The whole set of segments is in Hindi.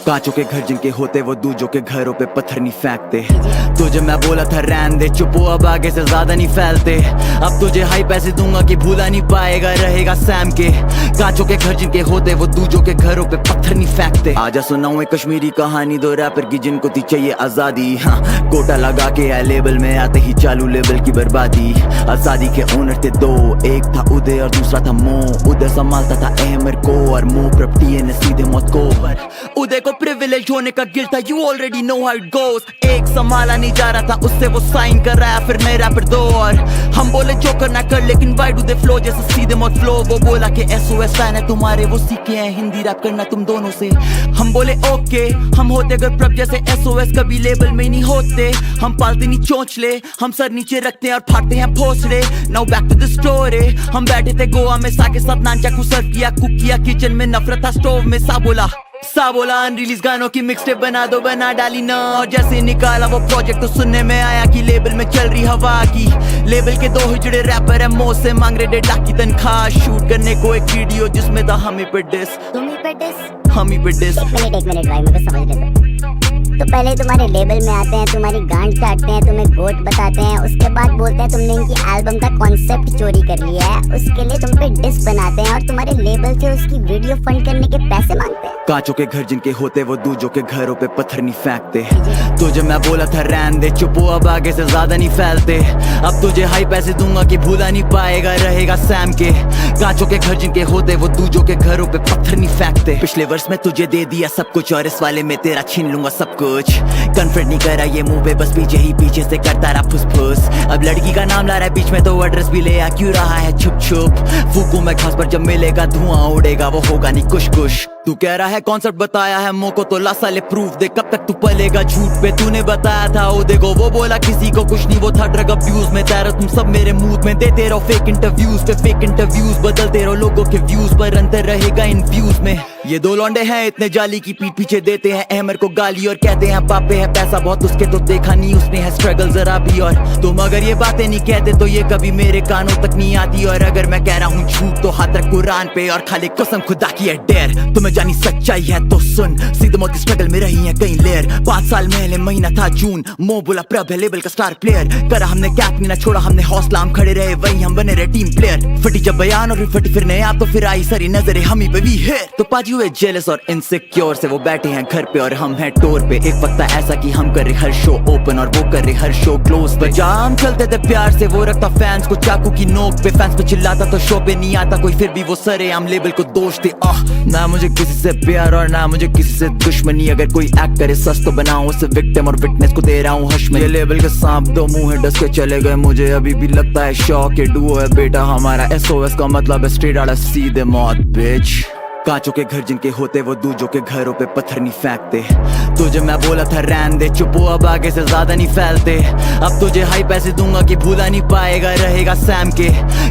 कांचों के घर जिनके होते वो दूजों के घरों पे पत्थर नहीं फेंकते। तुझे मैं बोला था रहने दे, चुप हो अब आगे से ज्यादा नहीं फैलते। अब तुझे हाई पैसे दूंगा कि भूला नहीं पाएगा, रहेगा सैम के। कांचों के घर जिनके होते वो दूजों के घरों पे पत्थर नहीं फेंकते। आजा सुनाऊं एक कश्मीरी कहानी, दो रैपर की जिनको थी चाहिए आजादी। हाँ, कोटा लगा के है लेबल में, आते ही चालू लेवल की बर्बादी। आजादी के ओनर थे दो, एक था उदय और दूसरा था मो। उदय संभालता था अहमर को और मो प्रॉपर्टी ने सीधे मौत को। उदय को प्रिविलेज होने का गिल्ट था, you already know how it goes. एक संभाला नहीं जा रहा था उससे, वो साइन कर रहा है फिर नए रैपर दो। और हम बोले जो करना कर, लेकिन वाई डू दे फ्लो जैसे सीधे मौत फ्लो। वो बोला कि SOS फैन है तुम्हारे, वो सीखे हैं हिंदी रैप करना तुम दोनों से। हम बोले ओके, हम होते अगर प्रभ जैसे SOS कभी लेबल में नहीं होते। हम पालते नहीं चोंचले, हम सर नीचे रखते हैं और फाड़ते हैं Bhosle. Now back to the story, हम बैठे थे गोवा में, सा के साथ नान चाकू सर्व किया, कुक किया किचन में, नफरत था स्टोव में। सा बोला अनरिलीज गानों की मिक्सटेप बना दो, बना डाली ना। और जैसे निकाला वो प्रोजेक्ट तो सुनने में आया कि लेबल में चल रही हवा की। लेबल के दो हिजड़े रैपर है, मो से मांग रहे 1.5 लाख की तनख्वाह। शूट करने को एक वीडियो जिसमें था हम ही पे डिस, हम ही पे डिस। एक मिनट भाई, मुझे समझ लेते। तो पहले तुम्हारे लेबल में आते हैं, तुम्हारी गांड काटते हैं, तुम्हें गोट बताते हैं, उसके बाद बोलते हैं तुमने इनकी एल्बम का कॉन्सेप्ट चोरी कर लिया है। उसके लिए तुम पे डिस बनाते हैं और तुम्हारे लेबल से उसकी वीडियो फंड करने के पैसे मांगते हैं। कांचों के घर जिनके होते वो दूजों के घरों पे पत्थर नहीं फेंकते। तुझे मैं बोला था रहने दे, चुप हो अब आगे से ज्यादा नहीं फैलते। अब तुझे हाई पैसे दूंगा कि भूला नहीं पाएगा, रहेगा सैम के। कांचों के घर जिनके होते वो दूजों के घरों पे पत्थर नहीं फेंकते। पिछले वर्ष में तुझे दे दिया सब कुछ और इस वाले में तेरा छीन लूंगा सब कुछ। कन्फ्रंट नहीं करा ये मुंह पे, बस पीछे ही पीछे से करता रहा फुसफुस। अब लड़की का नाम ला रहा है बीच में तो एड्रेस भी ले आ क्यों रहा है छुप छुप। फूकू मैं घास पर जब मिलेगा धुआं उड़ेगा, वो होगा नहीं कुछ कुछ। तू कह रहा है कॉन्सेप्ट बताया है मोको तो ला साले प्रूफ दे, कब तक तू पलेगा झूठ पे। तूने बताया था ओ देखो, वो बोला किसी को कुछ नहीं, वो था ड्रग अब्यूज में। तेरा तुम सब मेरे मूड में देते रहो फेक इंटरव्यूज पे फेक इंटरव्यूज, बदलते रहो लोगों के व्यूज पर अंतर रहेगा इन व्यूज में। ये दो लौंडे हैं इतने जाली की पीठ पीछे देते हैं अहमर को गाली और कहते हैं पापे है पैसा बहुत उसके, तो देखा नहीं उसने है स्ट्रगल जरा भी। और तुम अगर ये बातें नहीं कहते तो ये कभी मेरे कानों तक नहीं आती। और अगर मैं कह रहा हूँ झूठ तो हाथ रख कुरान पे और खाली कसम खुदा की है डेर। तुम्हें जानी सच्चाई है तो सुन, सीधे मौत स्ट्रगल में रही है कई लेयर। 5 साल पहले महीना था जून, मो बोला प्रभ है लेबल का स्टार प्लेयर। करा हमने कैप नहीं ना छोड़ा हमने हौसला, हम खड़े रहे वहीं हम बने रहे टीम प्लेयर। फटी जब बयान और फटी फिर नए आप तो फिर आई सारी नजरें हम ही पे भी है। तो पाजी हुए जेलस और इनसिक्योर से, वो बैठे हैं घर पे और हम हैं टूर पे। एक वक्त था ऐसा कि हम कर रहे हर शो ओपन और वो कर रहे हर शो क्लोज पे। जहाँ हम चलते थे प्यार से वो रखता फैंस को चाकू की नोक पे। फैंस पे चिल्लाता तो शो पे नहीं आता कोई, फिर भी वो सरेआम लेबल को दोष दे। ना मुझे किसी से प्यार और ना मुझे किसी से दुश्मनी, अगर कोई एक्ट करे सच तो बनाऊं उसे विक्टिम और विटनेस को दे रहा हूँ हश्म। ये लेबल के सांप दो मुंह है डस के चले गए, मुझे अभी भी लगता है शौक। ये डुओ है बेटा हमारा, SOS का मतलब है स्ट्रेट आउट सीधे मौत बिच। कांचों के घर जिनके होते वो दूजों के घरों पे पत्थर नहीं फेंकते। तुझे मैं बोला था रहने दे, चुप हो अब आगे से ज्यादा नहीं फैलते। अब तुझे हाई पैसे दूंगा कि भूला नहीं पाएगा, रहेगा सैम के।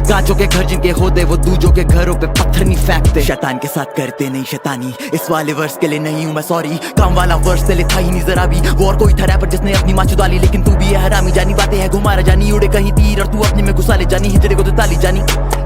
कांचों के घर जिनके होते वो दूजों के घरों पे पत्थर नहीं फेंकते। शैतान के साथ करते नहीं शैतानी, इस वाले वर्ष के लिए नहीं हूँ मैं सॉरी। काम वाला वर्ष तेरे था ही नहीं जरा भी। वो और कोई था रैपर जिसने अपनी माँ चुदा ली, लेकिन तू भी है हरामी। जानी बातें है घुमारा जानी, उड़े कहीं तीर और तू अपने में घुसा ले जानी। हिजड़े को तो ताली जानी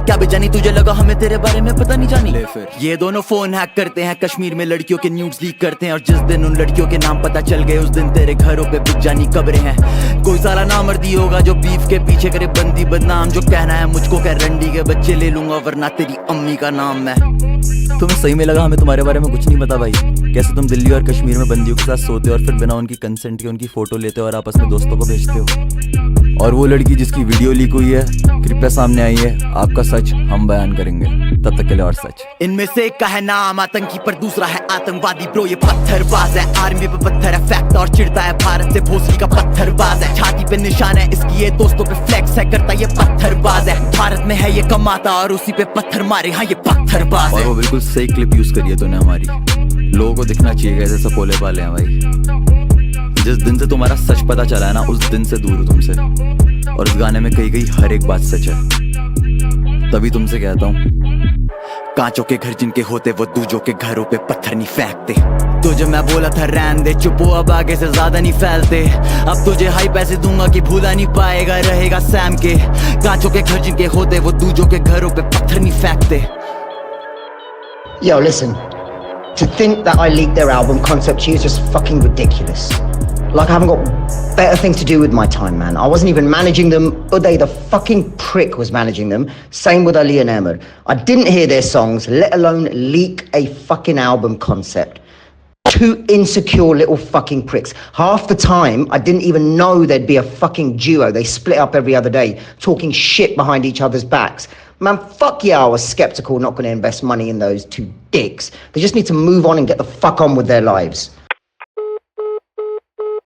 क्या बेजानी, तुझे लगा हमें तेरे बारे में पता नहीं जानी। ये दोनों फोन हैक करते हैं, कश्मीर में लड़कियों के न्यूड्स लीक करते हैं। और जिस दिन उन लड़कियों के नाम पता चल गए उस दिन तेरे घरों पे बिक जानी कब्रें हैं। कोई साला नामर्दी होगा जो बीफ के पीछे करे बंदी बदनाम, जो कहना है मुझको कह रंडी के बच्चे ले लूंगा वरना तेरी अम्मी का नाम मैं। तुम्हें सही में लगा हमें तुम्हारे बारे में कुछ नहीं पता भाई? कैसे तुम दिल्ली और कश्मीर में बंदियों के साथ सोते हो और फिर बिना उनकी कंसेंट के उनकी फोटो लेते हो और आपस में दोस्तों को भेजते हो। और वो लड़की जिसकी वीडियो लीक हुई है कृपया सामने आई है, आपका सच हम बयान करेंगे, तब तक के लिए और सच। इनमें से एक का है नाम आतंकी पर दूसरा है आतंकवादी। ब्रो ये पत्थरबाज है, आर्मी पे पत्थर है फैक्ट और चिढ़ता है भारत से भोसली का पत्थरबाज है। छाती पे निशान है इसकी, ये दोस्तों पे फ्लेक्स है करता ये पत्थरबाज है। भारत में है ये कमाता और उसी पे पत्थर मारे, हाँ ये पत्थरबाज है। और वो बिल्कुल सही क्लिप यूज करी है तूने हमारी, लोगों को दिखना चाहिए कैसे सपोले वाले हैं भाई। जिस दिन से तुम्हारा सच पता चला है ना उस दिन से दूर हूँ तुमसे, और इस गाने में कही गई हर एक बात सच है। तभी तुमसे कहता हूँ कांचों के घर जिनके होते वो दूजों के घरों पे पत्थर नहीं फेंकते। तुझे मैं बोला था रहने दे, चुप हो अब आगे से ज्यादा नहीं फैलते। अब तुझे हाई पैसे दूंगा कि भूला नहीं पाएगा, रहेगा सैम के। कांचों के घर जिनके होते वो दूजों के घरों पे पत्थर नहीं फेंकते। Yo, listen. To think that I leaked their album concept to you is just fucking ridiculous. Like I haven't got better things to do with my time, man. I wasn't even managing them. Uday, the fucking prick, was managing them. Same with Ali and Ahmed. I didn't hear their songs, let alone leak a fucking album concept. Two insecure little fucking pricks. Half the time, I didn't even know there'd be a fucking duo. They split up every other day, talking shit behind each other's backs. Man, fuck yeah, I was skeptical, not going to invest money in those two dicks. They just need to move on and get the fuck on with their lives.